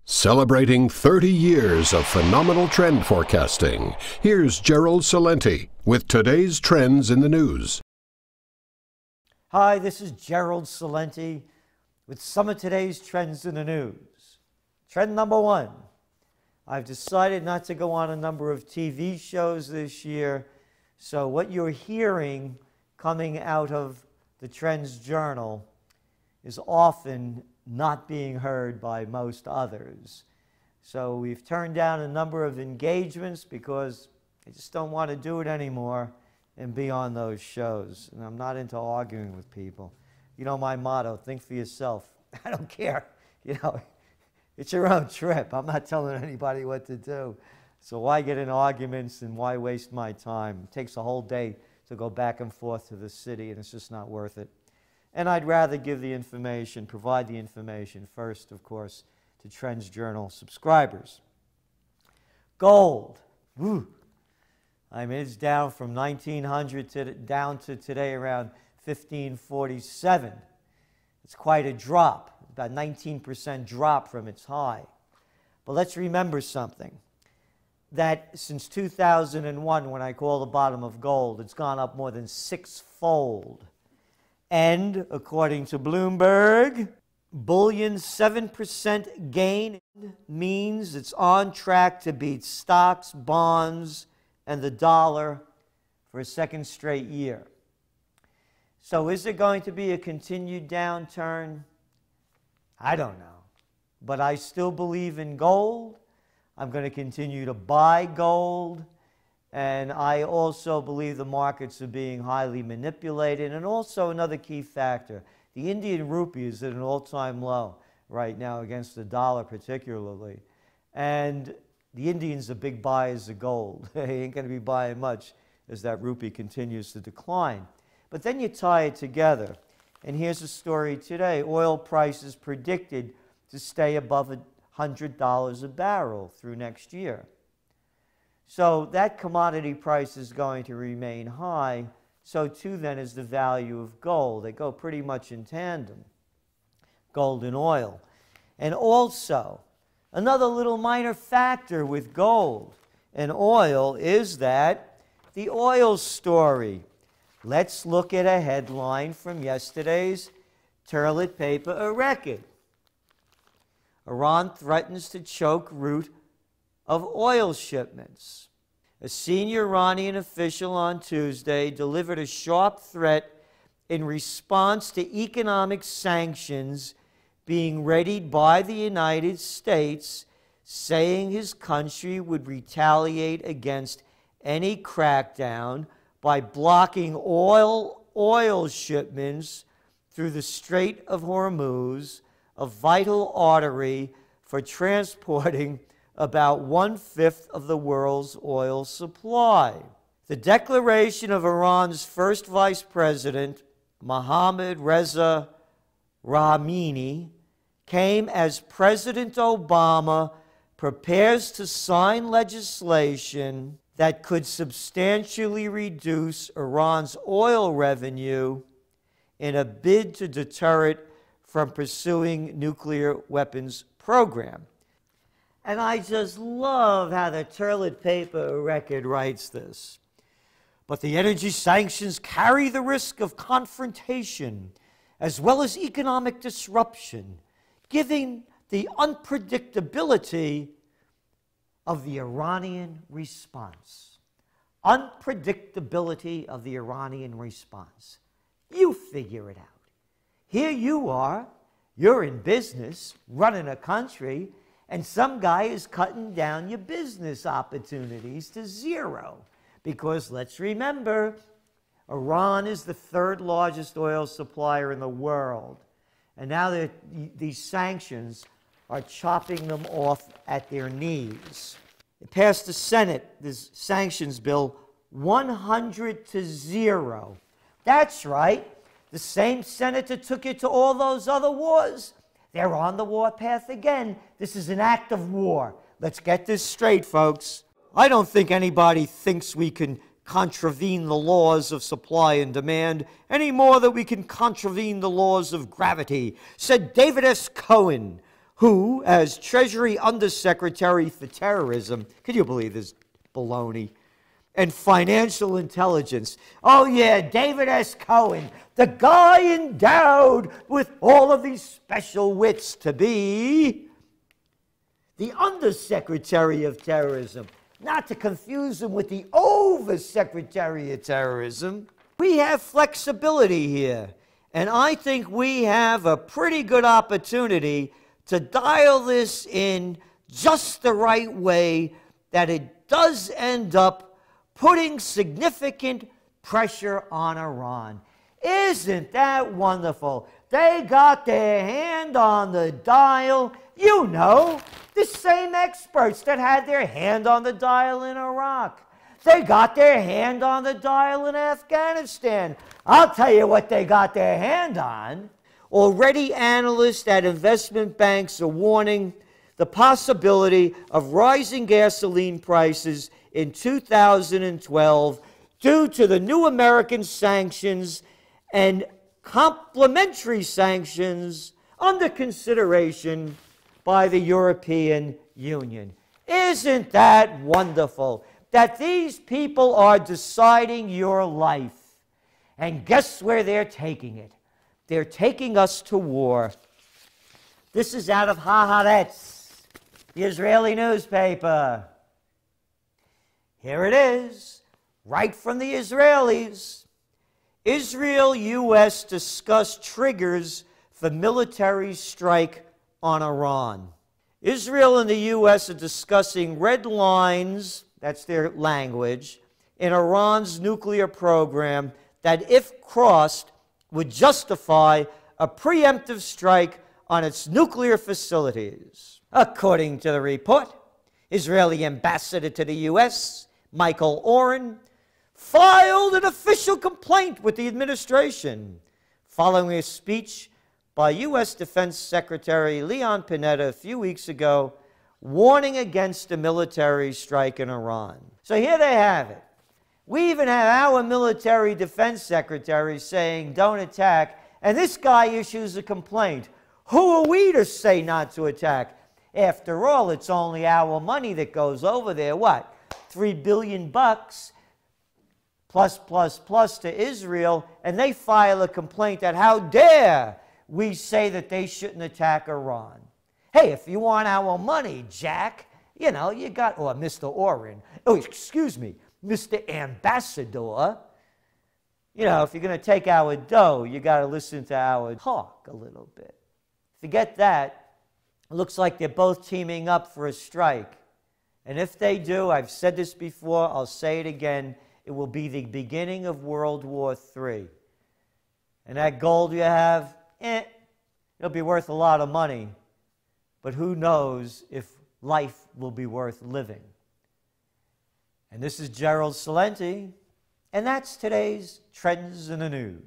Celebrating 30 years of phenomenal trend forecasting, here's Gerald Celente with today's trends in the news. Hi, this is Gerald Celente with some of today's trends in the news. Trend number one, I've decided not to go on a number of TV shows this year, so what you're hearing coming out of the Trends Journal is often not being heard by most others. So we've turned down a number of engagements because I just don't want to do it anymore and be on those shows. And I'm not into arguing with people. You know my motto, think for yourself. I don't care. You know, it's your own trip. I'm not telling anybody what to do. So why get in arguments and why waste my time? It takes a whole day to go back and forth to the city, and it's just not worth it. And I'd rather give the information, provide the information first, of course, to Trends Journal subscribers. Gold. Woo. I mean, it's down from 1900 down to today around 1547. It's quite a drop, about 19% drop from its high. But let's remember something, that since 2001, when I call the bottom of gold, it's gone up more than sixfold. And according to Bloomberg, bullion's 7% gain means it's on track to beat stocks, bonds, and the dollar for a second straight year. So is there going to be a continued downturn? I don't know. But I still believe in gold. I'm going to continue to buy gold. And I also believe the markets are being highly manipulated. And also another key factor, the Indian rupee is at an all-time low right now against the dollar particularly. And the Indians are big buyers of gold. They ain't going to be buying much as that rupee continues to decline. But then you tie it together. And here's a story today. Oil prices predicted to stay above $100 a barrel through next year. So that commodity price is going to remain high. So too then is the value of gold. They go pretty much in tandem, gold and oil. And also, another little minor factor with gold and oil is that the oil story. Let's look at a headline from yesterday's toilet paper, a record. Iran threatens to choke route of oil shipments. A senior Iranian official on Tuesday delivered a sharp threat in response to economic sanctions being readied by the United States, saying his country would retaliate against any crackdown by blocking oil shipments through the Strait of Hormuz, a vital artery for transporting about 1/5 of the world's oil supply. The declaration of Iran's first vice president, Mohammad Reza Rahmani, came as President Obama prepares to sign legislation that could substantially reduce Iran's oil revenue in a bid to deter it from pursuing nuclear weapons program. And I just love how the toilet paper record writes this. But the energy sanctions carry the risk of confrontation as well as economic disruption, giving the unpredictability of the Iranian response. Unpredictability of the Iranian response. You figure it out. Here you are, you're in business, running a country, and some guy is cutting down your business opportunities to zero. Because let's remember, Iran is the third largest oil supplier in the world. And now these sanctions are chopping them off at their knees. It passed the Senate, this sanctions bill, 100-0. That's right. The same senator took it to all those other wars. They're on the warpath again. This is an act of war. Let's get this straight, folks. I don't think anybody thinks we can contravene the laws of supply and demand any more than we can contravene the laws of gravity, said David S. Cohen, who, as Treasury Undersecretary for Terrorism, can you believe this baloney, and Financial Intelligence. Oh yeah, David S. Cohen, the guy endowed with all of these special wits to be the Undersecretary of Terrorism. Not to confuse him with the Oversecretary of Terrorism. We have flexibility here, and I think we have a pretty good opportunity to dial this in just the right way that it does end up putting significant pressure on Iran. Isn't that wonderful? They got their hand on the dial. You know, the same experts that had their hand on the dial in Iraq. They got their hand on the dial in Afghanistan. I'll tell you what they got their hand on. Already analysts at investment banks are warning the possibility of rising gasoline prices in 2012 due to the new American sanctions and complementary sanctions under consideration by the European Union. Isn't that wonderful that these people are deciding your life? And guess where they're taking it? They're taking us to war. This is out of Haaretz, the Israeli newspaper. Here it is, right from the Israelis. Israel-U.S. discuss triggers for military strike on Iran. Israel and the U.S. are discussing red lines, that's their language, in Iran's nuclear program that, if crossed, would justify a preemptive strike on its nuclear facilities. According to the report, Israeli ambassador to the U.S., Michael Oren, filed an official complaint with the administration following a speech by U.S. Defense Secretary Leon Panetta a few weeks ago warning against a military strike in Iran. So here they have it. We even have our military defense secretary saying don't attack, and this guy issues a complaint. Who are we to say not to attack? After all, it's only our money that goes over there. What? $3 billion plus to Israel, and they file a complaint that how dare we say that they shouldn't attack Iran. Hey, if you want our money, Jack, you know, you got, or Mr. Oren, oh, excuse me, Mr. Ambassador, you know, if you're going to take our dough, you got to listen to our talk a little bit. Forget that. It looks like they're both teaming up for a strike. And if they do, I've said this before, I'll say it again, it will be the beginning of World War III. And that gold you have, it'll be worth a lot of money. But who knows if life will be worth living. And this is Gerald Celente, and that's today's Trends in the News.